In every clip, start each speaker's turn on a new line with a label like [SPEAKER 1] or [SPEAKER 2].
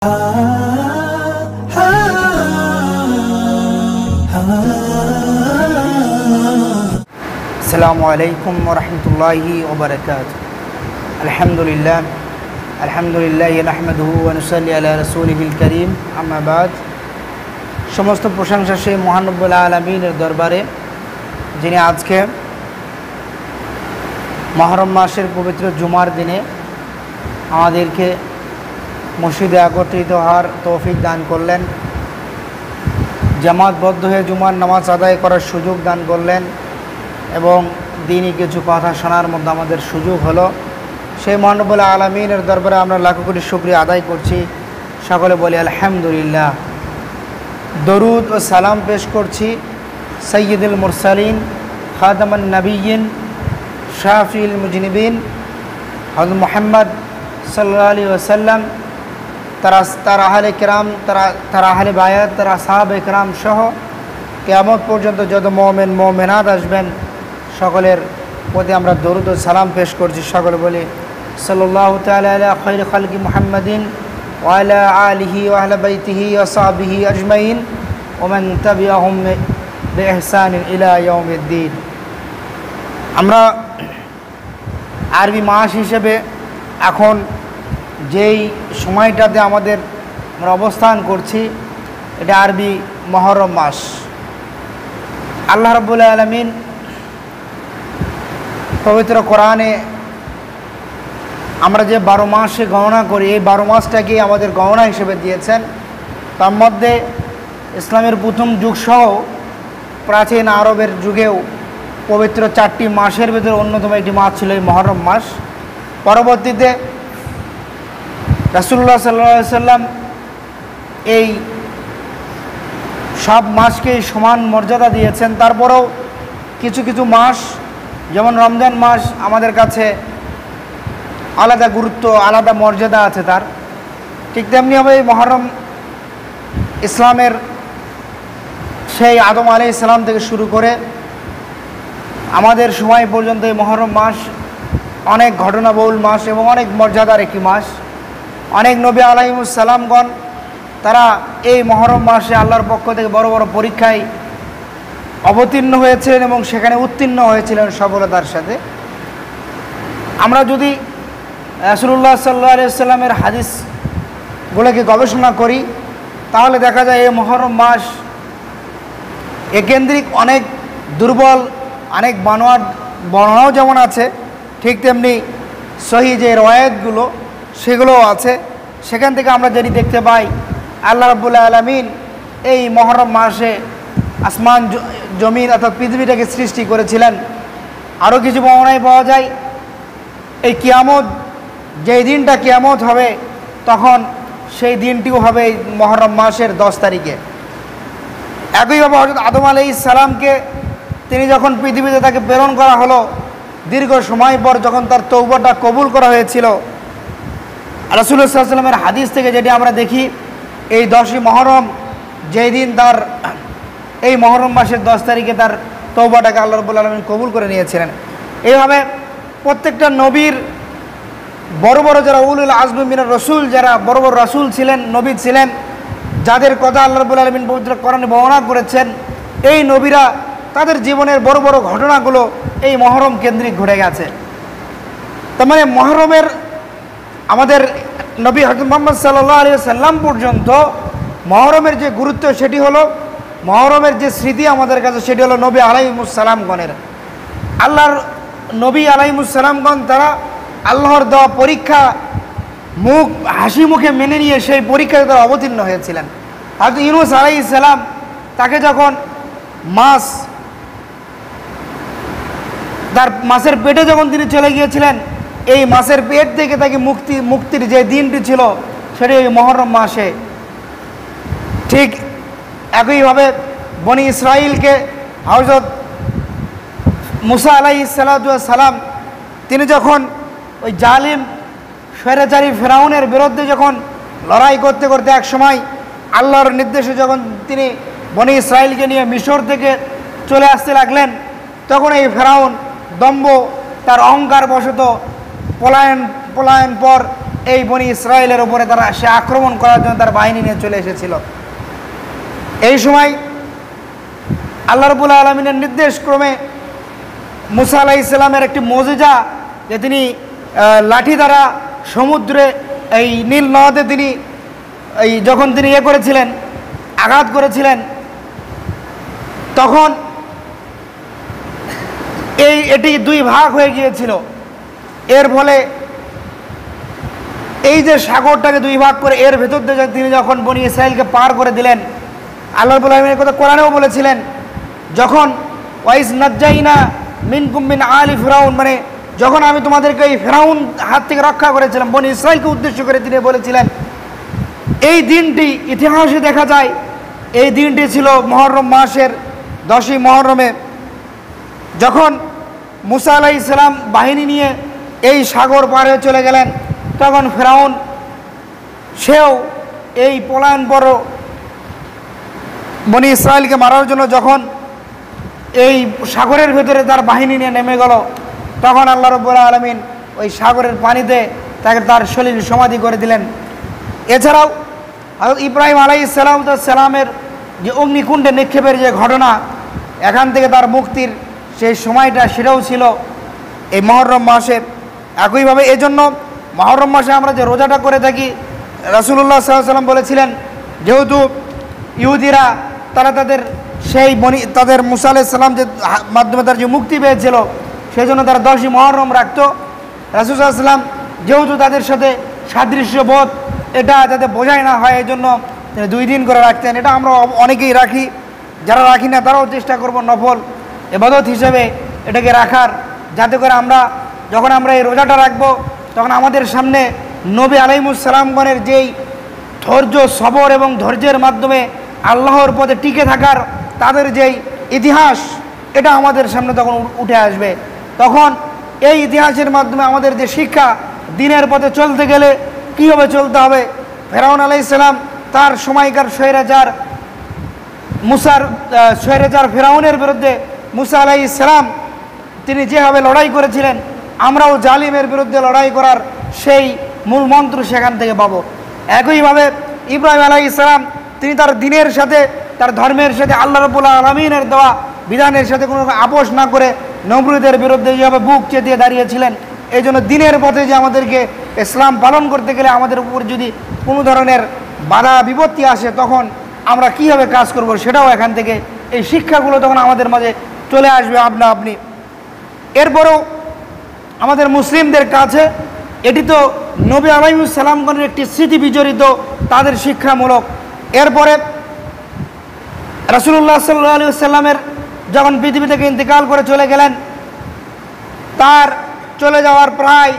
[SPEAKER 1] আসসালামু আলাইকুম ওয়া রাহমাতুল্লাহি ওয়া বারাকাতুহু। আলহামদুলিল্লাহ নাহমাদুহু ওয়া নুসাল্লি আলা রাসূলিহিল কারীম, আম্মা বাদ। সমস্ত প্রশংসা সেই মহান রব্বুল আলামিনের দরবারে, যিনি আজকে মুহররম মাসের পবিত্র জুমার দিনে আমাদেরকে মসজিদে একত্রিত হওয়ার তৌফিক দান করলেন, জামাতবদ্ধ হয়ে জুমার নামাজ আদায় করার সুযোগ দান করলেন এবং দিনই কিছু কথা শোনার মধ্যে আমাদের সুযোগ হলো। সেই মহান রব্বুল আলামিনের দরবারে আমরা লাখো কোটি শুকরিয়া আদায় করছি। সকলে বলি আলহামদুলিল্লাহ। দরুদ ও সালাম পেশ করছি সাইয়্যিদুল মুরসালিন, খাতামান নবিয়্যিন, শাফিউল মুজনিবিন হযরত মুহাম্মদ সাল্লাল্লাহু আলাইহি ওয়াসাল্লাম, তার আহলে কিরাম, তার আহলে বায়াত, তার আসহাবে কিরাম সহ কিয়ামত পর্যন্ত যত মুমিন মুমিনাত আসবেন সকলের প্রতি আমরা দরুদ ও সালাম পেশ করছি। সকলে বলি সাল্লাল্লাহু তাআলা আলা খায়রি খালকি মুহাম্মাদিন ওয়া আলা আলিহি ওয়া আহলি বাইতিহি ওয়া সাহবিহি আজমাইন ওয়া মান তাবিআহুম বিইহসান ইলা ইয়াউমিদ্দিন। আমরা আরবি মাস হিসেবে এখন যেই সময়টাতে আমরা অবস্থান করছি, এটা আরবি মুহররম মাস। আল্লাহ রাব্বুল আলামিন পবিত্র কোরআনে আমরা যে 12 মাসে গণনা করি, এই 12 মাসটাকেই আমাদের গণনা হিসেবে দিয়েছেন। তার মধ্যে ইসলামের প্রথম যুগসহ প্রাচীন আরবের যুগেও পবিত্র 4টি মাসের ভিতরে অন্যতম একটি মাস ছিল এই মুহররম মাস। পরবর্তীতে রাসূলুল্লাহ সাল্লাল্লাহু আলাইহি সাল্লাম এই সব মাসকেই সমান মর্যাদা দিয়েছেন। তারপরেও কিছু কিছু মাস, যেমন রমজান মাস আমাদের কাছে আলাদা গুরুত্ব, আলাদা মর্যাদা আছে তার, ঠিক তেমনিভাবে এই মুহররম ইসলামের সেই আদম আলাইহিস সালাম থেকে শুরু করে আমাদের সময় পর্যন্ত এই মুহররম মাস অনেক ঘটনাবহুল মাস এবং অনেক মর্যাদার একটি মাস। অনেক নবী আলাইহিস সালামগণ তারা এই মুহররম মাসে আল্লাহর পক্ষ থেকে বড় বড় পরীক্ষায় অবতীর্ণ হয়েছিলেন এবং সেখানে উত্তীর্ণ হয়েছিলেন সফলতার সাথে। আমরা যদি রাসূলুল্লাহ সাল্লাল্লাহু আলাইহি ওয়াসাল্লামের হাদিসগুলোকে গবেষণা করি, তাহলে দেখা যায় এই মুহররম মাস একেন্দ্রিক অনেক দুর্বল, অনেক বানোয়াট বর্ণনাও যেমন আছে, ঠিক তেমনি সহিহ যে রওয়ায়াতগুলো সেগুলোও আছে। সেখান থেকে আমরা যেটি দেখতে পাই, আল্লাহ রাব্বুল আলামিন এই মুহররম মাসে আসমান জমিন অর্থাৎ পৃথিবীটাকে সৃষ্টি করেছিলেন। আরও কিছু বর্ণনায় পাওয়া যায় এই কিয়ামত, যেই দিনটা কিয়ামত হবে তখন সেই দিনটিও হবে এই মুহররম মাসের 10 তারিখে। একইভাবে হযরত আদম আলাইহিস সালামকে তিনি যখন পৃথিবীতে তাকে প্রেরণ করা হলো, দীর্ঘ সময় পর যখন তার তওবাটা কবুল করা হয়েছিল, রাসূলুল্লাহ সাল্লাল্লাহু আলাইহি ওয়াসাল্লামের হাদিস থেকে যেটি আমরা দেখি, এই 10ই মুহররম যেই দিন তার এই মুহররম মাসের 10 তারিখে তার তওবাটাকে আল্লাহ রাব্বুল আলামিন কবুল করে নিয়েছিলেন। এইভাবে প্রত্যেকটা নবীর বড় বড় যারা উলুল আজমি মিনার রাসূল, যারা বড় বড় রাসূল ছিলেন, নবী ছিলেন, যাদের কথা আল্লাহ রাব্বুল আলামিন পবিত্র কোরআনে বর্ণনা করেছেন, এই নবীরা তাদের জীবনের বড় বড় ঘটনাগুলো এই মুহররম কেন্দ্রিক ঘটে গেছে। তার মানে মুহররমের আমাদের নবী হযরত মুহাম্মদ সাল্লাল্লাহু আলাইহি ওয়াসাল্লাম পর্যন্ত মুহররমের যে গুরুত্ব, সেটি হলো মুহররমের যে স্মৃতি আমাদের কাছে, সেটি হলো নবী আলাইহিস সালামগণের। আল্লাহর নবী আলাইহিস সালামগণ তারা আল্লাহর দেওয়া পরীক্ষা হাসি মুখে মেনে নিয়ে সেই পরীক্ষায় তারা অবতীর্ণ হয়েছিলেন। হযরত ইউনূস আলাইহিস সালাম, তাকে যখন তার মাছের পেটে যখন তিনি চলে গিয়েছিলেন, এই মাছের পেট থেকে তাকে মুক্তির যে দিনটি ছিল সেটি এই মুহররম মাসে। ঠিক একইভাবে বনি ইসরাইলকে হযরত মুসা আলাইহিস সালাম তিনি যখন ওই জালিম স্বৈরাচারী ফেরাউনের বিরুদ্ধে যখন লড়াই করতে করতে এক সময় আল্লাহর নির্দেশে যখন তিনি বনি ইসরাইলকে নিয়ে মিশর থেকে চলে আসতে লাগলেন, তখন এই ফেরাউন দম্ভ তার অহংকার বশত পলায়ন পর এই বনি ইসরায়েলের উপরে সে আক্রমণ করার জন্য তার বাহিনী নিয়ে চলে এসেছিল। এই সময় আল্লাহ রাব্বুল আলামিনের নির্দেশ ক্রমে মুসা আলাইহিস সালামের একটি মুজিজা, যে তিনি লাঠি দ্বারা সমুদ্রে এই নীল নদে তিনি যখন তিনি করেছিলেন, আঘাত করেছিলেন, তখন এটি দুই ভাগ হয়ে গিয়েছিল। এর ফলে এই যে সাগরটাকে দুই ভাগ করে এর ভেতর দিয়ে তিনি যখন বনি ইসরাইলকে পার করে দিলেন, আল্লাহ রাব্বুল আলামিনের কথা কোরআনেও বলেছিলেন, যখন ওয়াইজ নাজ্জাইনা মিনকুম মিন আলি ফিরাউন, মানে যখন আমি তোমাদেরকে এই ফিরাউন হাত থেকে রক্ষা করেছিলাম, বনি ইসরাইলকে উদ্দেশ্য করে তিনি বলেছিলেন। এই দিনটি ইতিহাসে দেখা যায়, এই দিনটি ছিল মুহররম মাসের 10ই মুহররমে, যখন মুসা আলাইহিস সালাম বাহিনী নিয়ে এই সাগর পার হয়ে চলে গেলেন, তখন ফিরাউন সেও এই পলায়ন বড় বনি ইসরায়েলকে মারার জন্য যখন এই সাগরের ভেতরে তার বাহিনী নিয়ে নেমে গেল, তখন আল্লাহ রাব্বুল আলামিন ওই সাগরের পানিতে তাকে তার শরীর সমাধি করে দিলেন। এছাড়াও হযরত ইব্রাহিম আলাইহিস সালামের যে অগ্নিকুণ্ডে নিক্ষেপের যে ঘটনা, এখান থেকে তার মুক্তির সেই সময়টা, সেটাও ছিল এই মুহররম মাসে। একইভাবে এজন্য মুহররম মাসে আমরা যে রোজাটা করে থাকি, রাসূলুল্লাহ সাল্লাল্লাহু আলাইহি ওয়াসাল্লাম বলেছিলেন, যেহেতু ইহুদিরা তারা তাদের মুসা আলাইহিস সালাম যে মাধ্যমে তার যে মুক্তি পেয়েছিল, সেই জন্য তারা 10ই মুহররম রাখতো। রাসূল সাল্লাল্লাহু আলাইহি ওয়াসাল্লাম যেহেতু তাদের সাথে সাদৃশ্য বোধ এটা যাতে বোঝায় না হয়, এই জন্য 2 দিন করে রাখতেন। এটা আমরা অনেকেই রাখি, যারা রাখি না তারাও চেষ্টা করব নফল ইবাদত হিসেবে এটাকে রাখার, যাতে করে আমরা যখন আমরা এই রোজাটা রাখবো, তখন আমাদের সামনে নবী আলাইহিস সালামগণের যেই ধৈর্য, সবর এবং ধৈর্যের মাধ্যমে আল্লাহর পথে টিকে থাকার তাদের যেই ইতিহাস, এটা আমাদের সামনে তখন উঠে আসবে। তখন এই ইতিহাসের মাধ্যমে আমাদের যে শিক্ষা, দিনের পথে চলতে গেলে কীভাবে চলতে হবে, ফেরাউন আলাইহিস সালাম তার সময়কার স্বৈরাচার ফেরাউনের বিরুদ্ধে মুসা আলাইহিস সালাম তিনি যেভাবে লড়াই করেছিলেন, আমরাও জালিমের বিরুদ্ধে লড়াই করার সেই মূল মন্ত্র সেখান থেকে পাবো। একইভাবে ইব্রাহিম আলাইহিস সালাম তিনি তার দিনের সাথে, তার ধর্মের সাথে, আল্লাহ রাব্বুল আলামিনের দেওয়া বিধানের সাথে কোনো আপোষ না করে নমরুদের বিরুদ্ধে যেভাবে বুক চেতিয়ে দাঁড়িয়েছিলেন। এই জন্য দিনের পথে যে আমাদেরকে ইসলাম পালন করতে গেলে আমাদের উপর যদি কোনো ধরনের বাধা বিপত্তি আসে, তখন আমরা কীভাবে কাজ করব, সেটাও এখান থেকে এই শিক্ষাগুলো তখন আমাদের মাঝে চলে আসবে আপনা আপনি। এরপরেও আমাদের মুসলিমদের কাছে এটি তো নবী আলাইহিস সালামগণের একটি স্মৃতি বিজড়িত তাদের শিক্ষামূলক। এরপরে রাসূলুল্লাহ সাল্লাল্লাহু আলাইহি ওয়াসাল্লামের যখন পৃথিবী থেকে ইন্তেকাল করে চলে গেলেন, তার চলে যাওয়ার প্রায়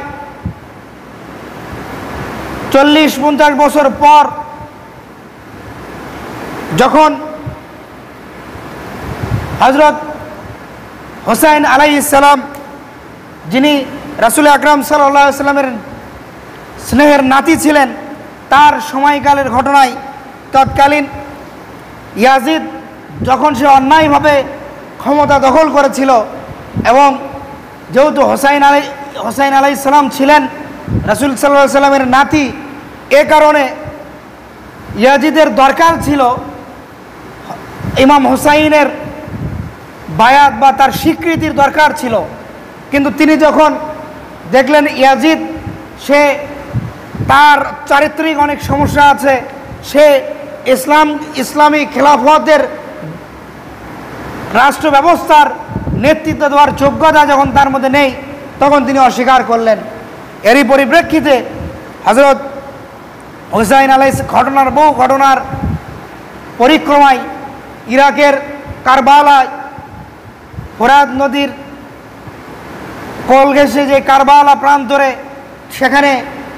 [SPEAKER 1] 40-50 বছর পর যখন হযরত হোসাইন আলাইহিস সালাম, যিনি রাসূল আকরাম সাল্লাল্লাহু আলাইহি ওয়াসাল্লামের স্নেহের নাতি ছিলেন, তার সময়কালের ঘটনায় তৎকালীন ইয়াজিদ যখন সে অন্যায়ভাবে ক্ষমতা দখল করেছিল, এবং যেহেতু হোসাইন আলাইহিস সালাম ছিলেন রাসূল সাল্লাল্লাহু আলাইহি ওয়াসাল্লামের নাতি, এ কারণে ইয়াজিদের দরকার ছিল ইমাম হোসাইনের বায়াত বা তার স্বীকৃতির দরকার ছিল। কিন্তু তিনি যখন দেখলেন ইয়াজিদ তার চারিত্রিক অনেক সমস্যা আছে, সে ইসলামী খেলাফতের রাষ্ট্র ব্যবস্থার নেতৃত্ব দেওয়ার যোগ্যতা যখন তার মধ্যে নেই, তখন তিনি অস্বীকার করলেন। এরই পরিপ্রেক্ষিতে হযরত হুসাইন আলাইহিস বহু ঘটনার পরিক্রমায় ইরাকের কারবালায় ফোরাত নদীর কোল ঘেঁষে যে কারবালা প্রান্তরে, সেখানে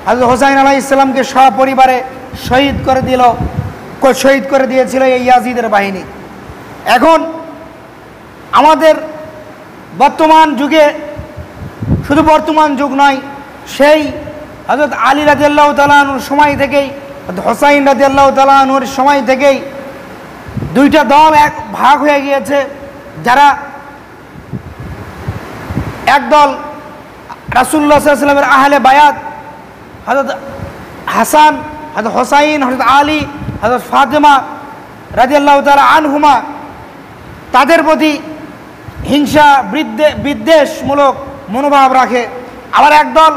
[SPEAKER 1] হযরত হুসাইন আলাইহিস সালামকে সপরিবারে শহীদ করে দিয়েছিল এই ইয়াজিদের বাহিনী। এখন আমাদের বর্তমান যুগে, শুধু বর্তমান যুগ নয়, সেই হযরত আলী রাদিয়াল্লাহু তাআলা আনহুর সময় থেকেই, হোসাইন রাদিয়াল্লাহু তাআলা আনহুর সময় থেকেই দুইটা দল এক ভাগ হয়ে গিয়েছে। যারা একদল রাসূলুল্লাহ সাল্লাল্লাহু আলাইহি ওয়াসাল্লামের আহলে বায়াত হযরত হাসান, হযরত হোসাইন, হযরত আলী, হযরত ফাতেমা রাদিয়াল্লাহু তাআলা আনহুমা তাদের প্রতি হিংসা বিদ্বেষমূলক মনোভাব রাখে। আবার একদল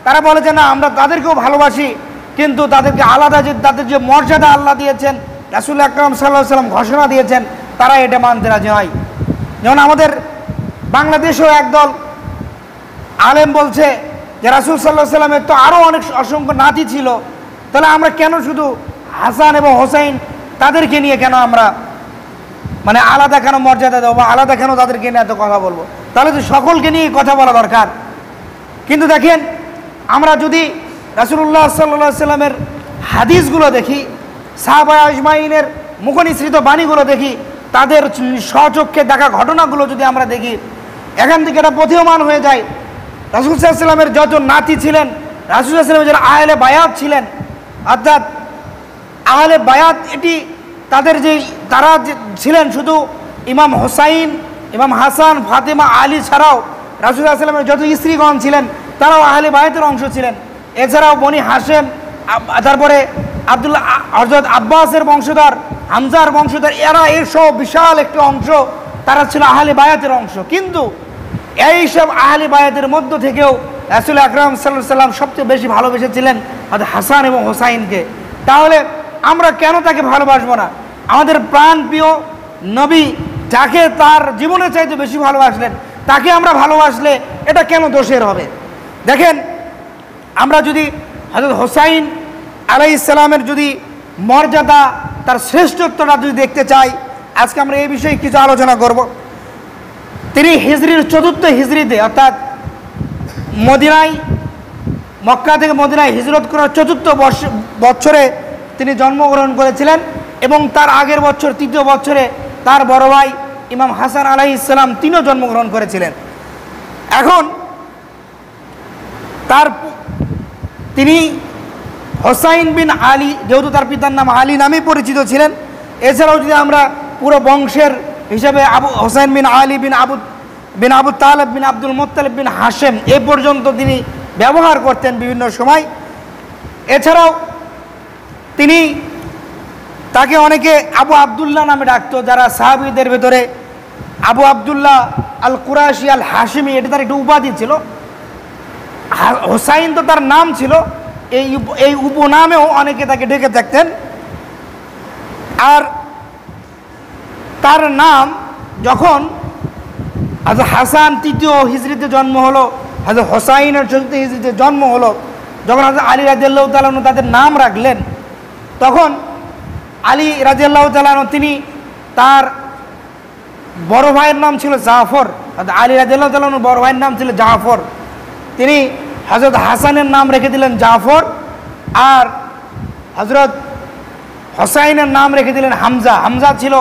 [SPEAKER 1] তারা বলে যে না, আমরা তাদেরকেও ভালোবাসি, কিন্তু তাদেরকে আলাদা যে তাদের যে মর্যাদা আল্লাহ দিয়েছেন, রাসূল আকরাম সাল্লাল্লাহু আলাইহি ওয়াসাল্লাম ঘোষণা দিয়েছেন, তারা এটা মানতে রাজি হয়। যেমন আমাদের বাংলাদেশেও একদল আলেম বলছে যে রাসূল সাল্লাল্লাহু আলাইহি ওয়াসাল্লামের তো আরও অনেক অসংখ্য নাতি ছিল, তাহলে আমরা কেন শুধু হাসান এবং হোসাইন তাদেরকে নিয়ে কেন আমরা মানে আলাদা কেন মর্যাদা দেবো বা আলাদা কেন তাদেরকে নিয়ে এত কথা বলবো? তাহলে তো সকলকে নিয়ে কথা বলা দরকার। কিন্তু দেখেন, আমরা যদি রাসূলুল্লাহ সাল্লাল্লাহু আলাইহি ওয়াসাল্লামের হাদিসগুলো দেখি, সাহাবা আজমাইনের মুখনিসৃত বাণীগুলো দেখি, তাদের স্বচক্ষে দেখা ঘটনাগুলো যদি আমরা দেখি, এখান থেকে এটা প্রতীয়মান হয়ে যায় রাসূল সাল্লাল্লাহু আলাইহি ওয়াসাল্লামের যত নাতি ছিলেন, রাসূল সাল্লাল্লাহু আলাইহি ওয়াসাল্লামের যারা আহলে বায়াত ছিলেন, অর্থাৎ আহলে বায়াত এটি তাদের যে তারা ছিলেন শুধু ইমাম হোসাইন, ইমাম হাসান, ফাতেমা, আলী ছাড়াও রাসূল সাল্লাল্লাহু আলাইহি ওয়াসাল্লামের যত স্ত্রীগণ ছিলেন তারাও আহলে বায়াতের অংশ ছিলেন। এছাড়াও বনি হাশেম, তারপরে আব্দুল্লাহ হযরত আব্বাসের বংশধর, হামজার বংশধর, এরা এসব বিশাল একটি অংশ তারা ছিল আহলে বায়াতের অংশ। কিন্তু এইসব আহলে বায়াতের মধ্য থেকেও রাসূল আকরাম সাল্লাল্লাহু আলাইহি ওয়াসাল্লাম সবচেয়ে বেশি ভালোবেসেছিলেন হযরত হাসান এবং হোসাইনকে। তাহলে আমরা কেন তাকে ভালোবাসবো না? আমাদের প্রাণ প্রিয় নবী যাকে তার জীবনের চাইতে বেশি ভালোবাসলেন, তাকে আমরা ভালোবাসলে এটা কেন দোষের হবে? দেখেন, আমরা যদি হযরত হোসাইন আলাইহিস সালামের যদি মর্যাদা, তার শ্রেষ্ঠত্বটা যদি দেখতে চাই, আজকে আমরা এই বিষয়ে কিছু আলোচনা করব। তিনি হিজরির ৪র্থ হিজরিতে, অর্থাৎ মদিনায়, মক্কা থেকে মদিনায় হিজরত করার ৪র্থ বছরে তিনি জন্মগ্রহণ করেছিলেন এবং তার আগের বছর ৩য় বছরে তার বড় ভাই ইমাম হাসান আলাইহিস সালাম তিনিও জন্মগ্রহণ করেছিলেন। এখন তিনি হোসাইন বিন আলী, যেহেতু তার পিতার নাম আলী নামেই পরিচিত ছিলেন, এছাড়াও যদি আমরা পুরো বংশের হিসাবে হোসাইন বিন আলী বিন আবু তালেব বিন আব্দুল মুত্তালিব বিন হাশেম এ পর্যন্ত তিনি ব্যবহার করতেন বিভিন্ন সময়। এছাড়াও তাকে অনেকে আবু আবদুল্লাহ নামে ডাকতো, যারা সাহাবীদের ভেতরে আবু আবদুল্লাহ আল কুরাশি আল হাশিমি, এটা তার একটু উপাধি ছিল। হোসাইন তো তার নাম ছিল, এই উপনামেও অনেকে তাকে ডেকে থাকতেন। আর তার নাম যখন হযরত হাসান ৩য় হিজরিতে জন্ম হলো, হযরত হোসাইনের ৪র্থ হিজরিতে জন্ম হলো, যখন হযরত আলী রাদিয়াল্লাহু তাআলা আনহু তাদের নাম রাখলেন, তখন আলী রাদিয়াল্লাহু তাআলা আনহু তিনি তার বড় ভাইয়ের নাম ছিল জাফর, আলী রাদিয়াল্লাহু তাআলা আনহুর বড় ভাইয়ের নাম ছিল জাফর, তিনি হযরত হাসানের নাম রেখে দিলেন জাফর, আর হযরত হোসাইনের নাম রেখে দিলেন হামজা। হামজা ছিল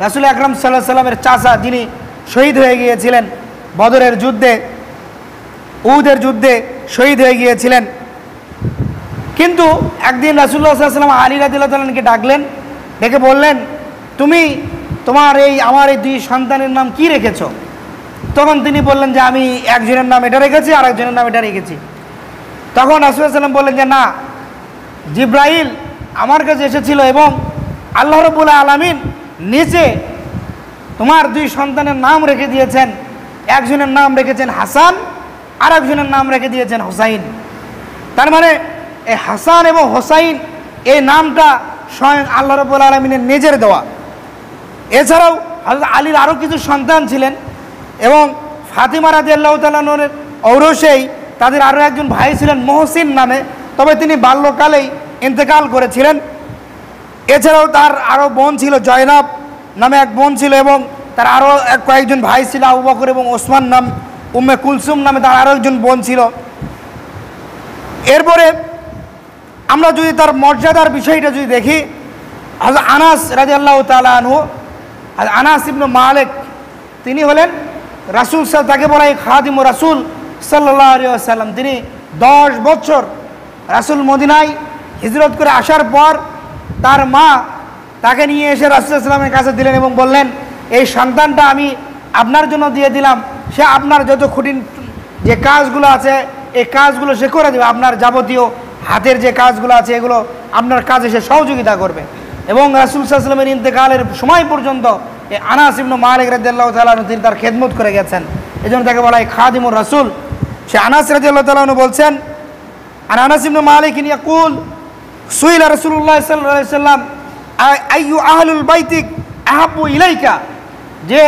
[SPEAKER 1] রাসূল আকরাম সাল্লাল্লাহু আলাইহি ওয়াসাল্লামের চাচা, যিনি শহীদ হয়ে গিয়েছিলেন বদরের যুদ্ধে, উহুদের যুদ্ধে শহীদ হয়ে গিয়েছিলেন। কিন্তু একদিন রাসূলুল্লাহ সাল্লাল্লাহু আলাইহি ওয়াসাল্লাম আলী রাদিয়াল্লাহু তাআলা আনহুকে ডাকলেন, ডেকে বললেন, তুমি আমার এই 2 সন্তানের নাম কি রেখেছ? তখন তিনি বললেন যে আমি একজনের নাম এটা রেখেছি, আর একজনের নাম এটা রেখেছি। তখন রাসূলুল্লাহ সাল্লাল্লাহু আলাইহি ওয়াসাল্লাম বললেন যে না, জিব্রাইল আমার কাছে এসেছিল এবং আল্লাহ রাব্বুল আলামিন নিজে তোমার 2 সন্তানের নাম রেখে দিয়েছেন, একজনের নাম রেখেছেন হাসান, আর একজনের নাম রেখে দিয়েছেন হোসাইন। তার মানে এই হাসান এবং হোসাইন এই নামটা স্বয়ং আল্লাহ রাব্বুল আলামিনের নিজের দেওয়া। এছাড়াও হযরত আলীর আরও কিছু সন্তান ছিলেন এবং ফাতিমা রাদিয়াল্লাহু তাআলা আনহার ঔরসেই তাদের আরও একজন ভাই ছিলেন মহসিন নামে, তবে তিনি বাল্যকালেই ইন্তেকাল করেছিলেন। এছাড়াও তার আরও বোন ছিল, জয়নাব নামে এক বোন ছিল, এবং তার আরও কয়েকজন ভাই ছিল, আবু বকর এবং ওসমান নাম, উম্মে কুলসুম নামে তার আরও একজন বোন ছিল। এরপরে আমরা যদি তার মর্যাদার বিষয়টা যদি দেখি, হযরত আনাস রাদিয়াল্লাহু তাআলা আনহু, আনাস ইবনে মালিক, তিনি হলেন রাসূল তাকে বলা হয় খাদিমুর রাসূল সাল্লাল্লাহু আলাইহি ওয়াসাল্লাম। তিনি 10 বছর রাসূল মদিনায় হিজরত করে আসার পর তার মা তাকে নিয়ে এসে রাসূল সাল্লাল্লাহু আলাইহি ওয়াসাল্লামের কাছে দিলেন এবং বললেন, এই সন্তানটা আমি আপনার জন্য দিয়ে দিলাম, সে আপনার যত কঠিন যে কাজগুলো আছে এই কাজগুলো সে করে দেবে, আপনার যাবতীয় হাতের যে কাজগুলো আছে এগুলো আপনার কাজে সে সহযোগিতা করবে। এবং রাসূল সাল্লাল্লাহু আলাইহি ওয়াসাল্লামের ইন্তেকালের সময় পর্যন্ত এই আনাস ইবনে মালিক রাদিয়াল্লাহু তাআলা আনহু তিনি তার খেদমত করে গেছেন, এজন্য তাকে বলা হয় খাদিমুর রাসূল। সে আনাস রাদিয়াল্লাহু তাআলা আনহু বলছেন, আর আনাস ইবনে মালিক ইয়াকুল সুইলা রাসূলুল্লাহ সাল্লাল্লাহু আলাইহি ওয়াসাল্লাম আইয়ু আহলুল বাইতিক আহাব্বু ইলাইকা, যে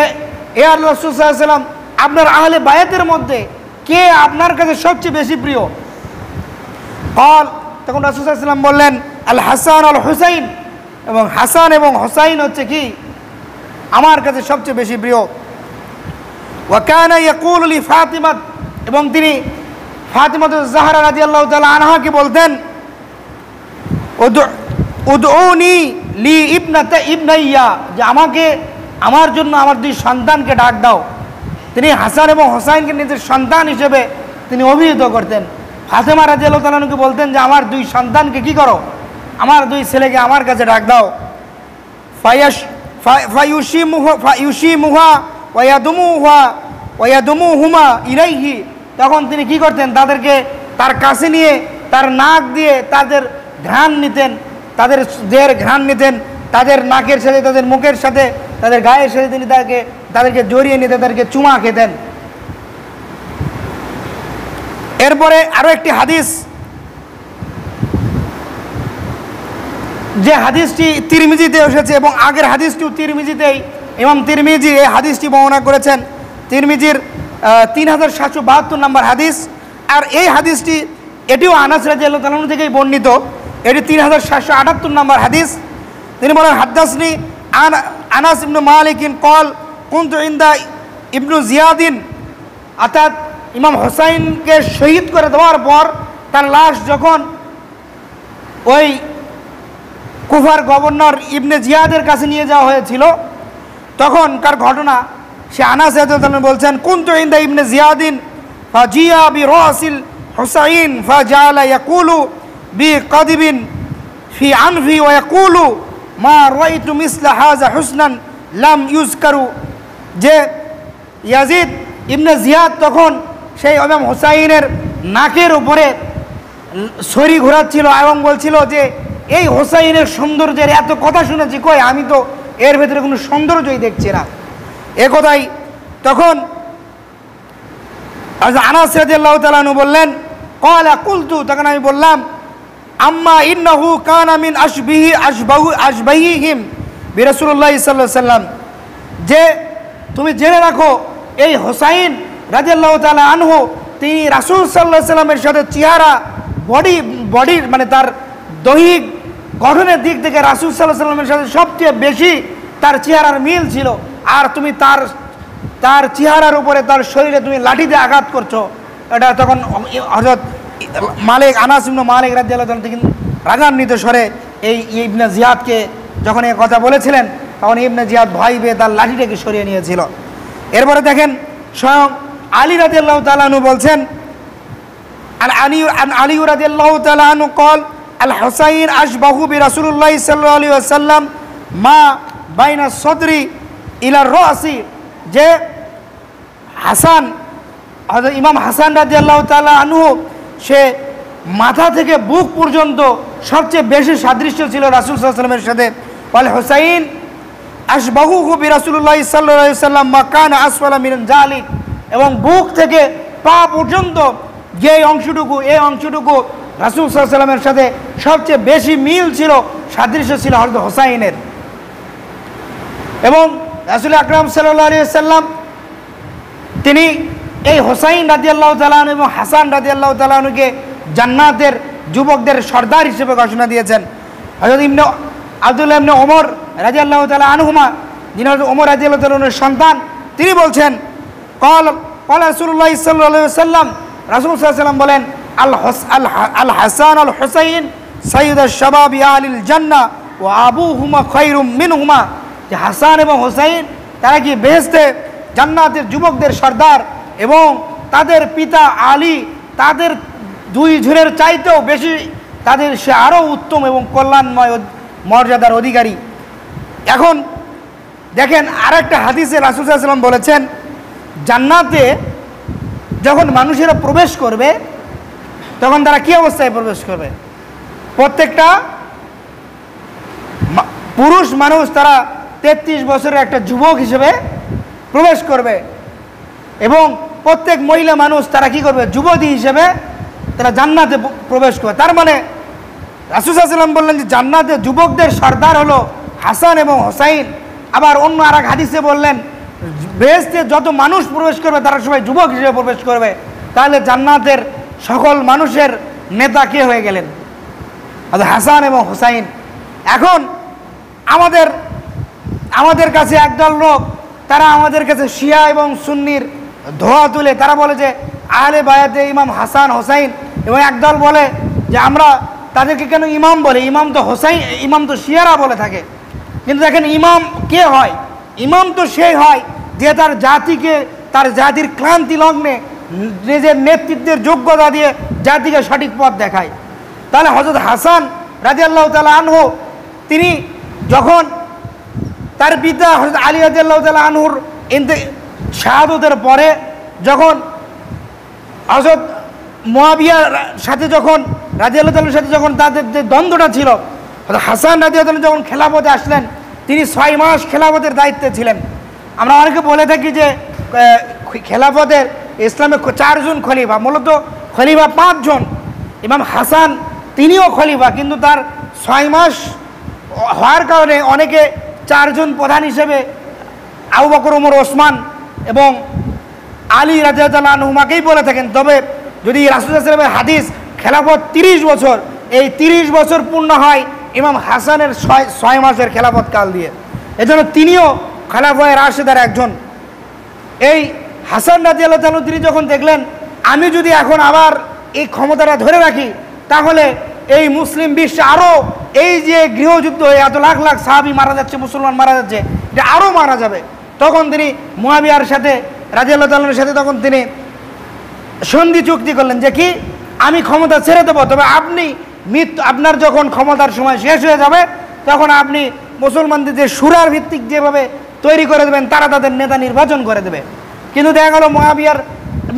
[SPEAKER 1] এ আল্লাহর রাসূল সাল্লাল্লাহু আলাইহি ওয়াসাল্লাম আপনার আহলে বায়াতের মধ্যে কে আপনার কাছে সবচেয়ে বেশি প্রিয়? قال তখন রাসূল সাল্লাল্লাহু আলাইহি ওয়াসাল্লাম বললেন আল হাসান আল হুসাইন, এবং হাসান এবং হুসাইন হচ্ছে কি আমার কাছে সবচেয়ে বেশি প্রিয়। ওয়া কানা ইয়াকুলু লি ফাতিমা, এবং তিনি ফাতিমাতুজ জাহরা রাদিয়াল্লাহু তাআলা আনহাকে বলতেন উদউনি লি ইবনাতা ইবনাইয়া, যে আমাকে আমার জন্য আমার দুই সন্তানকে ডাক দাও। তিনি হাসান এবং হুসাইনকে নিজের সন্তান হিসেবে তিনি অভিহিত করতেন। ফাতেমা রাদিয়াল্লাহু তাআলা আনহাকে বলতেন যে আমার দুই সন্তানকে কি করো, আমার দুই ছেলেকে আমার কাছে ডাক দাও। ফায়ুশিমুহা ওয়ায়াদুমুহুমা ইলাইহি, তখন তিনি কি করতেন, তাদেরকে তার কাছে নিয়ে তার নাক দিয়ে তাদের ঘ্রাণ নিতেন, তাদের দেহের ঘ্রাণ নিতেন, তাদের নাকের সাথে তাদের মুখের সাথে তাদের গায়ের সাথে তিনি তাদেরকে জড়িয়ে নিতেন, তাদেরকে চুমা খেতেন। এরপরে আরো একটি হাদিস, যে হাদিসটি তিরমিজিতে এসেছে এবং আগের হাদিসটিও তিরমিজিতেই, ইমাম তিরমিজি এই হাদিসটি বর্ণনা করেছেন। তিরমিজির 3772 নম্বর হাদিস। আর এই হাদিসটি এটিও আনাস রাদিয়াল্লাহু তাআলা আনহু থেকেই বর্ণিত, এটি 3778 নম্বর হাদিস। তিনি বলেন হাদ্দাসনি আনাস ইবনে মালিকিন কল কুনতু ইনদা ইবনু জিয়াদিন, অর্থাৎ ইমাম হুসাইনকে শহীদ করে দেওয়ার পর তার লাশ যখন ওই কুফার গভর্নর ইবনে জিয়াদের কাছে নিয়ে যাওয়া হয়েছিল তখনকার ঘটনা সে আনাস রাদিয়াল্লাহু তাআলা বলছেন কুনতু ইনদা ইবনে জিয়াদিন ফাজিয়া বিরাসিল হুসাইন ফাজালা ইয়াকুলু বিকাদিবিন ফি আনফি ওয়া ইয়াকুলু মা রাআইতু মিসলা হাযা হুসনান লাম ইউজকারু, যে ইয়াজিদ ইবনে জিয়াদ তখন সেই ইমাম হুসাইনের নাকের উপরে ছড়ি ঘোরাচ্ছিল এবং বলছিল যে এই হুসাইনের সৌন্দর্যের এত কথা শুনেছি, কই আমি তো এর ভেতরে কোনো সৌন্দর্যই দেখছি না। এ কথাই তখন আনাস রাদিয়াল্লাহু তাআলা আনহু বললেন ক্বালা কুলতু, তখন আমি বললাম আম্মা ইন্নাহু কানা মিন আশবাহিহিম বিরাসূলুল্লাহ সাল্লাল্লাহু আলাইহি ওয়াসাল্লাম, যে তুমি জেনে রাখো এই হুসাইন রাদিয়াল্লাহু তাআলা আনহু তিনি রাসূল সাল্লাল্লাহু আলাইহি ওয়াসাল্লামের সাথে চেহারা বডির মানে তার দৈহিক গঠনের দিক থেকে রাসূল সাল্লাল্লাহু আলাইহি ওয়াসাল্লামের সাথে সবচেয়ে বেশি তার চেহারার মিল ছিল। আর তুমি তার চেহারার উপরে তার শরীরে তুমি লাঠি দিয়ে আঘাত করছো, এটা তখন হযরত আনাস ইবনে মালিক রাদিয়াল্লাহু তাআলা থেকে রাগান্বিত স্বরে এই ইবনে জিয়াদকে যখন এই কথা বলেছিলেন তখন ইবনে জিয়াদ ভয় পেয়ে তার লাঠিটাকে সরিয়ে নিয়েছিল। এরপরে দেখেন স্বয়ং আলী রাদিয়াল্লাহু তাআলা আনহু বলছেন আলী রাদিয়াল্লাহু তাআলা আনহু কল আল হুসাইন আশবাহু বিরাসূলুল্লাহ সাল্লাল্লাহু আলাইহি ওয়াসাল্লাম মা বাইনা সদরি ইলা রাসি, যে হাসান হযরত ইমাম হাসান রাদিয়াল্লাহু তাআলা আনহু সে মাথা থেকে বুক পর্যন্ত সবচেয়ে বেশি সাদৃশ্য ছিল রাসূল সাল্লাল্লাহু আলাইহি ওয়াসাল্লামের সাথে। ওয়াল হুসাইন আশবাহু বিরাসূলুল্লাহ সাল্লাল্লাহু আলাইহি ওয়াসাল্লাম মা কানা আসফালা মিন যালিক, এবং বুক থেকে পা পর্যন্ত যে অংশটুকু এই অংশটুকু রাসূল সাল্লাল্লাহু আলাইহি ওয়াসাল্লামের সাথে সবচেয়ে বেশি মিল ছিল, সাদৃশ্য ছিল হযরত হুসাইনের। এবং রাসূল আকরাম সাল্লাল্লাহু আলাইহি ওয়াসাল্লাম তিনি এই হুসাইন রাদিয়াল্লাহু তাআলা আনহু এবং হাসান রাদিয়াল্লাহু তাআলা আনহুকে জান্নাতের যুবকদের সর্দার হিসেবে ঘোষণা দিয়েছেন। হযরত আব্দুল্লাহ ইবনে ওমর রাদিয়াল্লাহু তাআলা আনহুমা, যিনি হযরত ওমর রাদিয়াল্লাহু তাআলা আনহুর সন্তান, তিনি বলছেন ক্বালা রাসূলুল্লাহ সাল্লাল্লাহু আলাইহি ওয়াসাল্লাম, রাসূল সাল্লাল্লাহু আলাইহি ওয়াসাল্লাম বলেন আল হাসান আল হুসাইন সাইয়্যিদুশ শাবাবি আহলিল জান্নাহ ওয়া আবুহুমা খায়রুম মিনহুমা, যে হাসান এবং হুসাইন তারা কি বেহেশতে জান্নাতের যুবকদের সর্দার, এবং তাদের পিতা আলী তাদের দুই ঝুরের চাইতেও বেশি তাদের সে আরও উত্তম এবং কল্যাণময় মর্যাদার অধিকারী। এখন দেখেন আরেকটা হাদিসে রাসূল সাল্লাল্লাহু আলাইহি ওয়াসাল্লাম বলেছেন জান্নাতে যখন মানুষেরা প্রবেশ করবে তখন তারা কী অবস্থায় প্রবেশ করবে? প্রত্যেকটা পুরুষ মানুষ তারা 33 বছরের একটা যুবক হিসেবে প্রবেশ করবে এবং প্রত্যেক মহিলা মানুষ তারা কি করবে, যুবতী হিসেবে তারা জান্নাতে প্রবেশ করবে। তার মানে রাসূল সাল্লাল্লাহু আলাইহি ওয়াসাল্লাম বললেন যে জান্নাতে যুবকদের সর্দার হলো হাসান এবং হোসাইন। আবার অন্য আর এক হাদিসে বললেন বেহেশতে যত মানুষ প্রবেশ করবে তারা সবাই যুবক হিসেবে প্রবেশ করবে। তাহলে জান্নাতের সকল মানুষের নেতা কে হয়ে গেলেন? হাসান এবং হোসাইন। এখন আমাদের কাছে একদল লোক তারা আমাদের কাছে শিয়া এবং সুন্নির ধোয়া তুলে তারা বলে যে আহলে বায়াতে ইমাম হাসান হোসাইন, এবং একদল বলে যে আমরা তাদেরকে কেন ইমাম বলে, ইমাম তো হোসাইন, ইমাম তো শিয়ারা বলে থাকে। কিন্তু দেখেন ইমাম কে হয়? ইমাম তো সেই হয় যে তার জাতিকে, তার জাতির ক্লান্তি লগ্নে নিজের নেতৃত্বের যোগ্যতা দিয়ে জাতিকে সঠিক পথ দেখায়। তাহলে হযরত হাসান রাদিয়াল্লাহু তাআলা আনহু তিনি যখন তার পিতা হযরত আলী রাদিয়াল্লাহু তাআলা আনহুর শাহাদাতের পরে যখন হযরত মুয়াবিয়ার সাথে যখন রাদিয়াল্লাহু তাআলার সাথে যখন তাদের যে দ্বন্দ্বটা ছিল, হাসান রাদিয়াল্লাহু তাআলা যখন খেলাফতে আসলেন তিনি 6 মাস খেলাফতের দায়িত্বে ছিলেন। আমরা অনেকে বলে থাকি যে খেলাফতের ইসলামে 4 জন খলিফা, মূলত খলিফা 5 জন। ইমাম হাসান তিনিও খলিফা, কিন্তু তার 6 মাস হওয়ার কারণে অনেকে 4 জন প্রধান হিসেবে আবু বকর, ওমর, ওসমান এবং আলী রাদিয়াল্লাহু আনহুমাকেই বলে থাকেন। তবে যদি রাসূল সাল্লাল্লাহু আলাইহি ওয়াসাল্লামের হাদিস খেলাফত 30 বছর, এই 30 বছর পূর্ণ হয় ইমাম হাসানের 6 মাসের খেলাফত কাল দিয়ে। এজন্য তিনিও খেলাফায়ে রাশেদার একজন। এই হাসান রাদিয়াল্লাহু তাআলা তিনি যখন দেখলেন আমি যদি এখন আবার এই ক্ষমতাটা ধরে রাখি তাহলে এই মুসলিম বিশ্বে আরও এই যে গৃহযুদ্ধ এত লাখ লাখ সাহাবী মারা যাচ্ছে, মুসলমান মারা যাচ্ছে, এটা আরও মারা যাবে। তখন তিনি মুয়াবিয়ার সাথে রাদিয়াল্লাহু তাআলার সাথে তখন তিনি সন্ধি চুক্তি করলেন যে কি আমি ক্ষমতা ছেড়ে দেবো, তবে আপনি আপনার যখন ক্ষমতার সময় শেষ হয়ে যাবে তখন আপনি মুসলমানদের যে শুরার ভিত্তিক যেভাবে তৈরি করে দেবেন তারা তাদের নেতা নির্বাচন করে দেবে। কিন্তু দেখা গেল মুয়াবিয়ার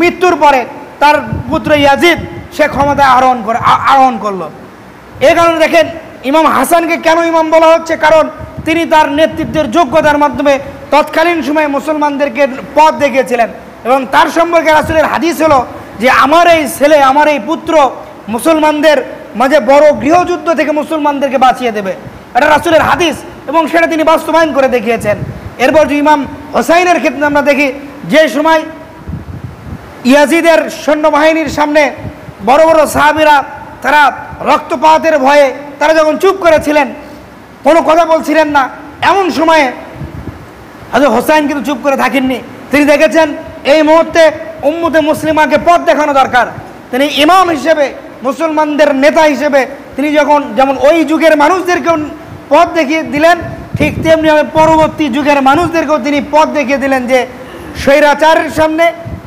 [SPEAKER 1] মৃত্যুর পরে তার পুত্র ইয়াজিদ সে ক্ষমতা আরোহণ করলো। এই কারণে দেখেন ইমাম হাসানকে কেন ইমাম বলা হচ্ছে, কারণ তিনি তার নেতৃত্বের যোগ্যতার মাধ্যমে তৎকালীন সময়ে মুসলমানদেরকে পথ দেখিয়েছিলেন। এবং তার সম্পর্কে রাসূলের হাদিস হলো যে আমার এই ছেলে, আমার এই পুত্র মুসলমানদের মাঝে বড় গৃহযুদ্ধ থেকে মুসলমানদেরকে বাঁচিয়ে দেবে, এটা রাসূলের হাদিস এবং সেটা তিনি বাস্তবায়ন করে দেখিয়েছেন। এরপর যে ইমাম হোসাইনের ক্ষেত্রে আমরা দেখি যে সময় ইয়াজিদের সৈন্যবাহিনীর সামনে বড় বড় সাহাবীরা তারা রক্তপাতের ভয়ে তারা যখন চুপ করেছিলেন, কোনো কথা বলছিলেন না, এমন সময়ে হযরত হোসাইন কিন্তু চুপ করে থাকেননি। তিনি দেখেছেন এই মুহূর্তে উম্মতে মুসলিমাকে পথ দেখানো দরকার। তিনি ইমাম হিসেবে, মুসলমানদের নেতা হিসেবে তিনি যেমন ওই যুগের মানুষদেরকেও পথ দেখিয়ে দিলেন, ঠিক তেমনি পরবর্তী যুগের মানুষদেরকেও তিনি পথ দেখিয়ে দিলেন যে স্বৈরাচারের সামনে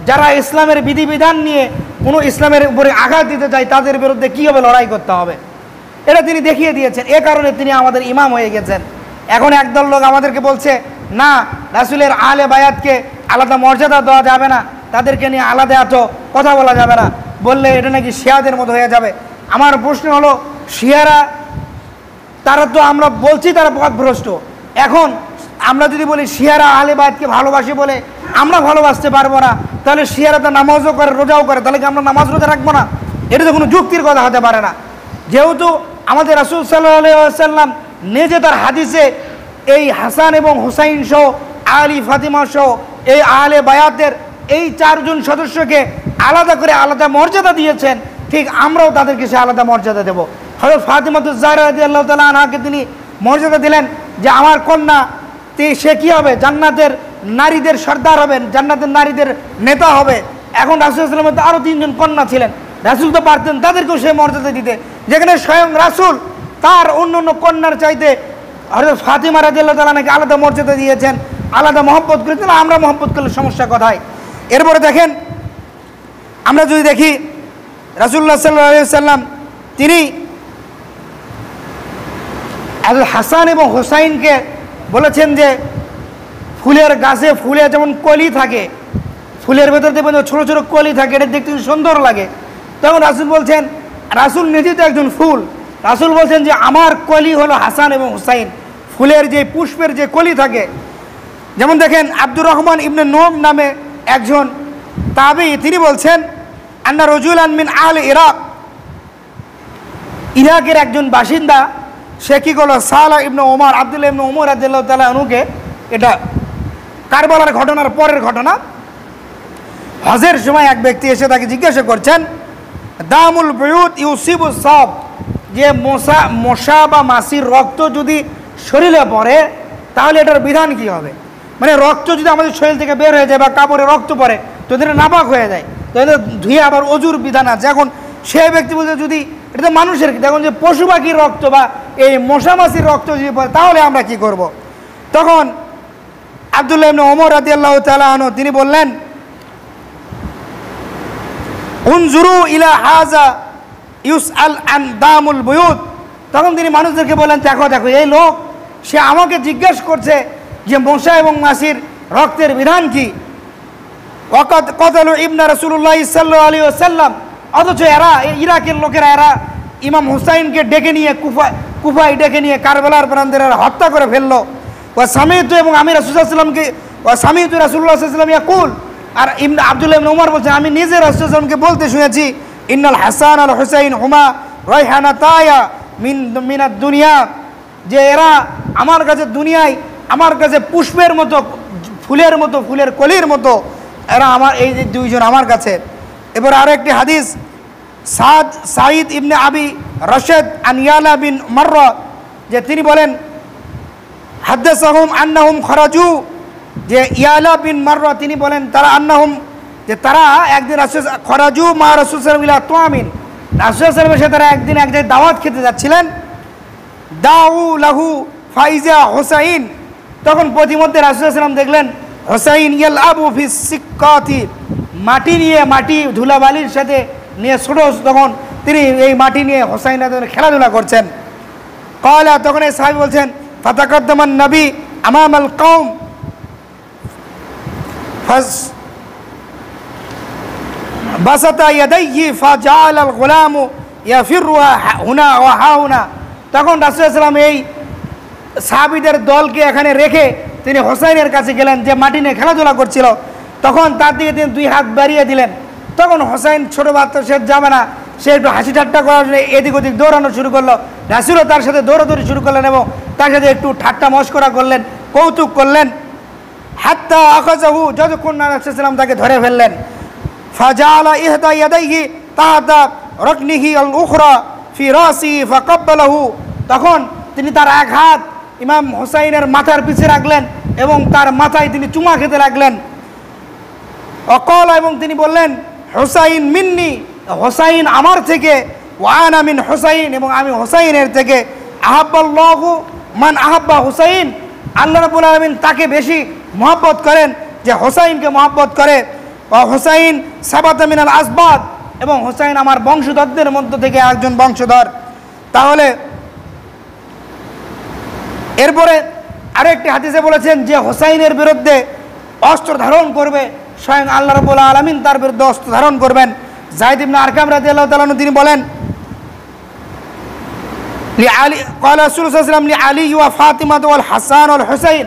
[SPEAKER 1] যারা ইসলামের বিধিবিধান নিয়ে কোনো ইসলামের উপরে আঘাত দিতে চায় তাদের বিরুদ্ধে কীভাবে লড়াই করতে হবে, এটা তিনি দেখিয়ে দিয়েছেন। এ কারণে তিনি আমাদের ইমাম হয়ে গেছেন। এখন একদল লোক আমাদেরকে বলছে না, রাসূলের আহলে বায়াতকে আলাদা মর্যাদা দেওয়া যাবে না, তাদেরকে নিয়ে আলাদা এত কথা বলা যাবে না, বললে এটা নাকি শিয়াদের মতো হয়ে যাবে। আমার প্রশ্ন হলো শিয়ারা তারা তো আমরা বলছি তারা পথভ্রষ্ট। এখন আমরা যদি বলি শিয়ারা আহলে বায়াতকে ভালোবাসি বলে আমরা ভালোবাসতে পারবো না, তাহলে শিয়ারা তো নামাজও করে রোজাও করে, তাহলে কি আমরা নামাজ রোজা রাখবো না? এটা তো কোনো যুক্তির কথা হতে পারে না। যেহেতু আমাদের রাসূল সাল্লাল্লাহু আলাইহি ওয়াসাল্লাম নিজে তার হাদিসে এই হাসান এবং হুসাইন সহ আলী ফাতিমা সহ এই আহলে বায়াতের এই 4 জন সদস্যকে আলাদা করে আলাদা মর্যাদা দিয়েছেন, ঠিক আমরাও তাদেরকে সে আলাদা মর্যাদা দেব। হযরত ফাতিমাতুজ জাহরা রাদিয়াল্লাহু তাআলা আনহাকে তিনি মর্যাদা দিলেন যে আমার কন্যা সে কী হবে, জান্নাতের নারীদের সর্দার হবেন, জান্নাতের নারীদের নেতা হবে। এখন রাসূল সাল্লাল্লাহু আলাইহি ওয়াসাল্লামের আরও 3 জন কন্যা ছিলেন, রাসূল তো পারতেন তাদেরকেও সে মর্যাদা দিতে, যেখানে স্বয়ং রাসূল তার অন্য অন্য কন্যার চাইতে হযরত ফাতিমা রাদিয়াল্লাহু তাআলা আনহাকে আলাদা মর্যাদা দিয়েছেন, আলাদা মহব্বত করেছেন। আমরা মহব্বত করলে সমস্যা কোথায়? এরপরে দেখেন আমরা যদি দেখি রাসূলুল্লাহ সাল্লাল্লাহু আলাইহি ওয়াসাল্লাম তিনি হাসান এবং হোসাইনকে বলেছেন যে ফুলের গাছে ফুলে যেমন কলি থাকে, ফুলের ভেতর দেখবেন ছোটো ছোটো কলি থাকে, এটা দেখতে সুন্দর লাগে। তখন রাসূল বলছেন, রাসূল নিজে তো একজন ফুল, রাসূল বলছেন যে আমার কলি হলো হাসান এবং হুসাইন, ফুলের যে পুষ্পের যে কলি থাকে। যেমন দেখেন আব্দুর রহমান ইবনে নোম নামে একজন তাবী, তিনি বলছেন আন্না রাজুলান মিন আহলি ইরাক, ইরাকের একজন বাসিন্দা, সে কি করলো, সালাহ ইবনে ওমর, আব্দুল্লাহ ইবনে ওমর রাদিয়াল্লাহু তাআলা আনহুকে, এটা কারবালার ঘটনার পরের ঘটনা, হজের সময় এক ব্যক্তি এসে তাকে জিজ্ঞাসা করছেন দামুল বুয়ুত ইউসিবু সব, যে মশা বা মাছির রক্ত যদি শরীরে পড়ে তাহলে এটার বিধান কি হবে। মানে রক্ত যদি আমাদের শরীর থেকে বের হয়ে যায় বা কাপড়ে রক্ত পড়ে তো এটা নাপাক হয়ে যায়, তো এটা ধুয়ে আবার অজুর বিধান আছে। এখন সে ব্যক্তি বলছে যদি এটা তো মানুষের, দেখুন যে পশু পাখির রক্ত বা এই মশা মাছির রক্ত যদি পড়ে তাহলে আমরা কি করব। তখন আব্দুল্লাহ ইবনে ওমর রাদিয়াল্লাহু তাআলা আনহু তিনি বললেন উনজুরু ইলা হাযা ইউসআল আন দামুল বুয়ুত। তখন তিনি মানুষদেরকে বললেন দেখো দেখো এই লোক সে আমাকে জিজ্ঞেস করছে যে মশা এবং মাছির রক্তের বিধান কি। ওয়াকাদ কতালু ইবনা রাসূলুল্লাহ সাল্লাল্লাহু আলাইহি ওয়াসাল্লাম, অথচ এরা ইরাকের লোকেরা এরা ইমাম হুসাইনকে ডেকে নিয়ে কুফায় ডেকে নিয়ে কারবালার প্রান্তে হত্যা করে ফেললো। ওয়া সামিতু, এবং আমি রাসূলুল্লাহ সাল্লাল্লাহু আলাইহি ওয়াসাল্লামকে ওয়া সামিতু রাসূলুল্লাহ সাল্লাল্লাহু আলাইহি ওয়াসাল্লাম ইয়াকুল, আর আব্দুল্লাহ ইবনে ওমর বলছেন আমি নিজে রাসূলুল্লাহ সাল্লাল্লাহু আলাইহি ওয়াসাল্লামকে বলতে শুনেছি ইন্নাল হাসান আল হুসাইন হুমা রায়হানাতায়া মিনাদ দুনিয়া, যে এরা আমার কাছে দুনিয়ায় আমার কাছে পুষ্পের মতো, ফুলের মতো, ফুলের কলির মতো এরা আমার, এই যে দুইজন আমার কাছে। এবার আরো একটি হাদিস, সাঈদ ইবনে আবি রশদ আন ইয়ালা বিন মাররা, যে তিনি বলেন হাদাসাহুম আন্নাহুম খরাজু, যে ইয়ালা বিন মাররা তিনি বলেন তারা আন্নাহুম, যে তারা একদিন খরাজু মা রাসূল সাল্লাল্লাহু আলাইহি ওয়াসাল্লাম তোয়ামিন, রাসূল সাল্লাল্লাহু আলাইহি ওয়াসাল্লামের সাথে তারা একদিন এক জায়গায় দাওয়াত খেতে যাচ্ছিলেন। দাউ লাহু ফাইজা হুসাইন, তখন প্রতিমধ্যে রাসূল সাল্লাল্লাহু আলাইহি ওয়াসাল্লাম দেখলেন হুসাইন ইয়ালআবু ফিস সিক্কাতি, মাটি নিয়ে, মাটি ধুলাবালির সাথে নিয়ে ছোট, তখন তিনি এই মাটি নিয়ে হুসাইন খেলাধুলা করছেন। ক্বালা, তখন এই সাহাবী বলছেন ফাতাকাদ্দামান নবী আমামাল কওম বাসাতা ইয়াদাইহি ফাজাআল আল গুলামু ইয়াফিরু হুনা ওয়া হাউনা, তখন রাসূল সাল্লাল্লাহু আলাইহি ওয়াসাল্লাম এই সাহাবীদের দলকে এখানে রেখে তিনি হোসাইনের কাছে গেলেন যে মাটি নিয়ে খেলাধুলা করছিল, তখন তার দিকে তিনি দুই হাত বাড়িয়ে দিলেন। তখন হোসাইন ছোটো বাচ্চা, সে যাবে না, সে একটু হাসি ঠাট্টা করার জন্য এদিক ওদিক দৌড়ানো শুরু করলো। রাসূলও তার সাথে দৌড়াদৌড়ি শুরু করলেন এবং তার সাথে একটু ঠাট্টা মশকরা করলেন, কৌতুক করলেন। হাত্তা আখাযাহু, যতক্ষণ না রাসূল সাল্লাল্লাহু আলাইহি ওয়াসাল্লাম তাকে ধরে ফেললেন। ফাজাআলা ইহদা ইয়াদাইহি তাহতা রাকনিহি আল উখরা ফি রাসিহি ফাকাব্বালাহু, তখন তিনি তার এক হাত ইমাম হুসাইনের মাথার পিছে রাখলেন এবং তার মাথায় তিনি চুমা খেতে লাগলেন। অকল, এবং তিনি বললেন হুসাইন মিন্নি, হুসাইন আমার থেকে, ওয়ানা মিন হুসাইন, এবং আমি হুসাইনের থেকে। আহাব্বাল্লাহু মান আহাব্বা হুসাইন, আল্লাহ রাব্বুল আলামিন তাকে বেশি মহব্বত করেন যে হুসাইনকে মহব্বত করে। হুসাইন সাবাতা মিনাল আসবাত, এবং হুসাইন আমার বংশধরদের মধ্য থেকে একজন বংশধর। তাহলে এরপরে আরেকটি হাদিসে বলেছেন যে হুসাইনের বিরুদ্ধে অস্ত্র ধারণ করবে স্বয়ং আল্লাহ রাব্বুল আলামিন, তার বিরুদ্ধে অস্ত্র ধারণ করবেন। যায়েদ ইবনে আরকাম রাদিয়াল্লাহু তাআলা আনহু তিনি বলেন লিআলি ক্বালা রাসূলুল্লাহ সাল্লাল্লাহু আলাইহি ওয়াসাল্লাম লিআলি ওয়া ফাতিমা ওয়াল হাসান ওয়াল হুসাইন,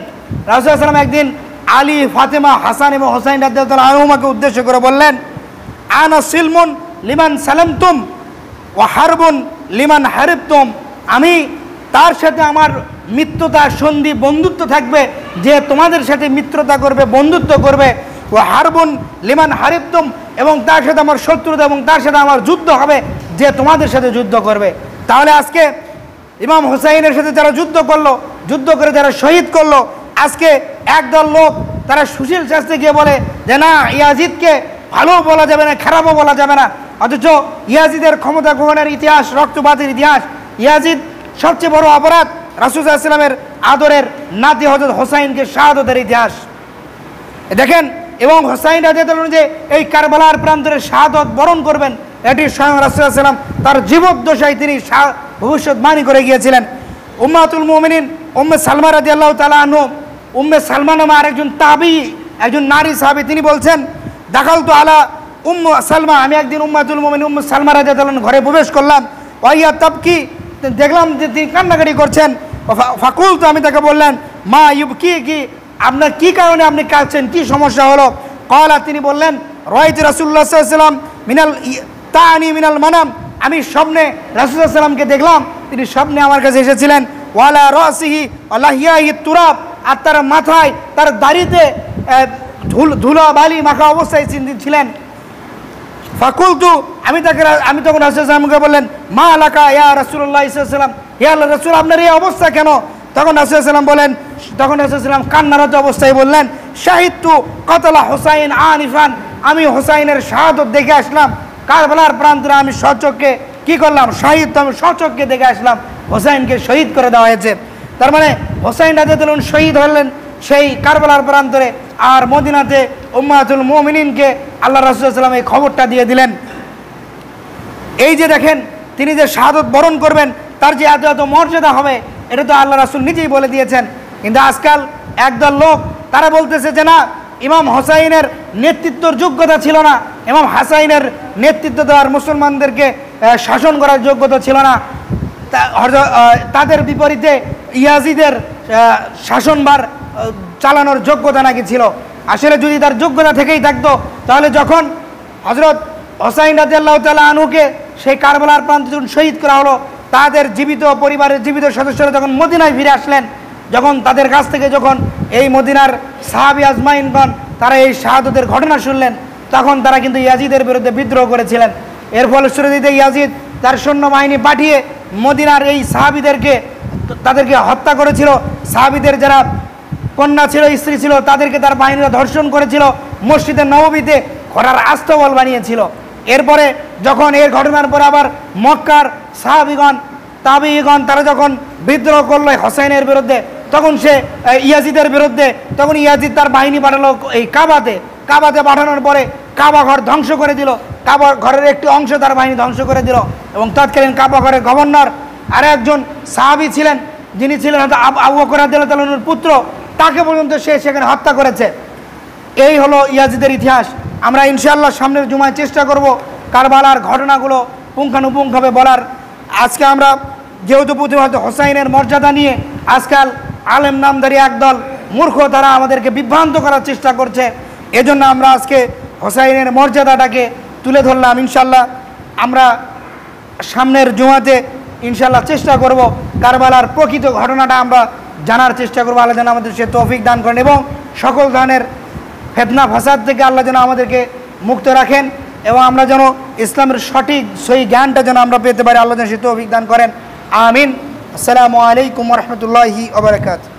[SPEAKER 1] রাসূল সাল্লাল্লাহু আলাইহি ওয়াসাল্লাম একদিন আলী, ফাতেমা, হাসান এবং হুসাইন রাদিয়াল্লাহু তাআলা আনহুমাকে উদ্দেশ্য করে বললেন আনা সিলমুন লিমান সালামতুম ওয়া হারবুন লিমান হারিবতুম, আমি তার সাথে আমার মিত্রতা, সন্ধি, বন্ধুত্ব থাকবে যে তোমাদের সাথে মিত্রতা করবে, বন্ধুত্ব করবে। ও হারবুন লিমান হারিবতুম, এবং তার সাথে আমার শত্রুতা এবং তার সাথে আমার যুদ্ধ হবে যে তোমাদের সাথে যুদ্ধ করবে। তাহলে আজকে ইমাম হুসাইনের সাথে যারা যুদ্ধ করলো, যুদ্ধ করে যারা শহীদ করলো, আজকে একদল লোক তারা সুশীল শাস্ত্রে গিয়ে বলে যে না, ইয়াজিদকে ভালোও বলা যাবে না, খারাপও বলা যাবে না, অথচ ইয়াজিদের ক্ষমতা গ্রহণের ইতিহাস, রক্তপাতের ইতিহাস, ইয়াজিদ সবচেয়ে বড় অপরাধ রাসূল সাল্লাল্লাহু আলাইহি ওয়াসাল্লামের আদরের নাতি হযরত হোসাইনকে শাহাদাতের ইতিহাস দেখেন। এবং হোসাইন রাদিয়াল্লাহু আনহু যে এই কারবালার প্রান্তরে শাহাদাত বরণ করবেন, এটি স্বয়ং রাসূল সাল্লাল্লাহু আলাইহি ওয়াসাল্লাম তার জীবদ্দশায় তিনি ভবিষ্যৎবাণী করে গিয়েছিলেন। উম্মাতুল মুমিনিন উম্মে সালমা রাদিয়াল্লাহু তাআলা আনহা, উম্মে সালমা নামে আরেকজন তাবী, একজন নারী সাহাবী, তিনি বলছেন দাখালতু আলা উম্মে সালমা, আমি একদিন উম্মাতুল মুমিনিন উম্মে সালমা রাদিয়াল্লাহু আনহা ঘরে প্রবেশ করলাম। ওয়াইয়া তাবকি, দেখলাম যে তিনি কান্নাকাটি করছেন। ফাকুল, তো আমি তাকে বললেন, মা ইউব, কি আপনার কি কারণে আপনি কাঁদছেন, কি সমস্যা হলো? কলা, তিনি বললেন, রাইতু রাসূলুল্লাহ সাল্লাল্লাহু আলাইহি ওয়াসাল্লাম মিনাল মানাম, আমি স্বপ্নে রাসূলুল্লাহ সাল্লাল্লাহু আলাইহি ওয়াসাল্লামকে দেখলাম, তিনি স্বপ্নে আমার কাছে এসেছিলেন। ওয়ালা রাসিহি আল্লাহিয়াহি তুরাব, আর তার মাথায়, তার দাড়িতে ধুলা বালি মাখা অবস্থায় ছিলেন। ফাকুলতু, আমি তখন রাসূলুল্লাহ সাল্লাল্লাহু আলাইহি ওয়াসাল্লামকে বললেন, মা আলাকা ইয়া রাসূলুল্লাহ সাল্লাল্লাহু আলাইহি ওয়াসাল্লাম, ইয়া আল্লাহর রাসূল, আপনার এই অবস্থা কেন? তখন রাসূলুল্লাহ সাল্লাল্লাহু আলাইহি ওয়াসাল্লাম বলেন, তখন রাসূলুল্লাহ সাল্লাল্লাহু আলাইহি ওয়াসাল্লাম কান্নারত অবস্থায় বললেন, শাহিদতু কতলা হুসাইন আনিফান, আমি হুসাইনের শাহাদত দেখে আসলাম। কারবালার প্রান্তরে আমি স্বচক্ষে কি করলাম? শাহিদ, আমি স্বচক্ষে দেখে আসলাম হুসাইনকে শহীদ করে দেওয়া হয়েছে। তার মানে হুসাইন রাদিয়াল্লাহু আনহু শহীদ হলেন সেই কারবালার প্রান্তরে, আর মদিনাতে উম্মাতুল মুমিনিনকে আল্লাহ রাসূল সাল্লাল্লাহু আলাইহি ওয়াসাল্লাম এই খবরটা দিয়ে দিলেন। এই যে দেখেন, তিনি যে শাহাদত বরণ করবেন, তার যে এত এত মর্যাদা হবে, এটা তো আল্লাহ রাসূল নিজেই বলে দিয়েছেন। কিন্তু আজকাল একদল লোক তারা বলতেছে যে না, ইমাম হোসাইনের নেতৃত্বর যোগ্যতা ছিল না, ইমাম হাসাইনের নেতৃত্ব দেওয়ার, মুসলমানদেরকে শাসন করার যোগ্যতা ছিল না, তাদের বিপরীতে ইয়াজিদের শাসনভার চালানোর যোগ্যতা নাকি ছিল। আসলে যদি তার যোগ্যতা থেকেই থাকতো, তাহলে যখন হযরত হোসাইন রাদিয়াল্লাহু তাআলা আনহুকে সেই কারবালার প্রান্তে যখন শহীদ করা হলো, তাদের জীবিত পরিবারের জীবিত সদস্যরা যখন মদিনায় ফিরে আসলেন, যখন তাদের কাছ থেকে যখন এই মদিনার সাহাবী আজমাইনগণ তারা এই শাহাদতের ঘটনা শুনলেন, তখন তারা কিন্তু ইয়াজিদের বিরুদ্ধে বিদ্রোহ করেছিলেন। এর ফলশ্রুতিতে ইয়াজিদ তার সৈন্যবাহিনী পাঠিয়ে মদিনার এই সাহাবীদেরকে তাদেরকে হত্যা করেছিল। সাহাবীদের যারা কন্যা ছিল, স্ত্রী ছিল, তাদেরকে তার বাহিনীরা ধর্ষণ করেছিল, মসজিদে নববীতে ঘোড়ার আস্তাবল বানিয়েছিল। এরপরে যখন এর ঘটনার পরে আবার মক্কার সাহাবীগণ তাবিঈগণ তারা যখন বিদ্রোহ করলো হোসেনের বিরুদ্ধে, তখন সে ইয়াজিদের বিরুদ্ধে, তখন ইয়াজিদ তার বাহিনী পাঠালো এই কাবাতে পাঠানোর পরে কাবা ঘর ধ্বংস করে দিল। কাবা ঘরের একটি অংশ তার বাহিনী ধ্বংস করে দিল, এবং তৎকালীন কাবা ঘরের গভর্নর আর একজন সাহাবী ছিলেন, যিনি ছিলেন আবু বকর রাদিয়াল্লাহু তাআলা আনহুর পুত্র, তাকে পর্যন্ত সে সেখানে হত্যা করেছে। এই হলো ইয়াজিদের ইতিহাস। আমরা ইনশাআল্লাহ সামনের জুমায় চেষ্টা করব কারবালার ঘটনাগুলো পুঙ্খানুপুঙ্খভাবে বলার। আজকে আমরা যেহেতু প্রতিমত হোসাইনের মর্যাদা নিয়ে আজকাল আলেম নামধারী একদল মূর্খ তারা আমাদেরকে বিভ্রান্ত করার চেষ্টা করছে, এজন্য আমরা আজকে হোসাইনের মর্যাদাটাকে তুলে ধরলাম। ইনশাআল্লাহ আমরা সামনের জুমাতে ইনশাআল্লাহ চেষ্টা করব কারবালার প্রকৃত ঘটনাটা আমরা জানার চেষ্টা করবো। আল্লাহ যেন আমাদের সে তৌফিক দান করেন, এবং সকল ধরনের ফিতনা ফাসাদ থেকে আল্লাহ যেন আমাদেরকে মুক্ত রাখেন, এবং আমরা যেন ইসলামের সঠিক সহি জ্ঞানটা যেন আমরা পেতে পারি। আল্লাহ যেন সে তৌফিক দান করেন। আমিন। আসসালামু আলাইকুম ওয়া রাহমাতুল্লাহি ওয়া বারাকাতুহু।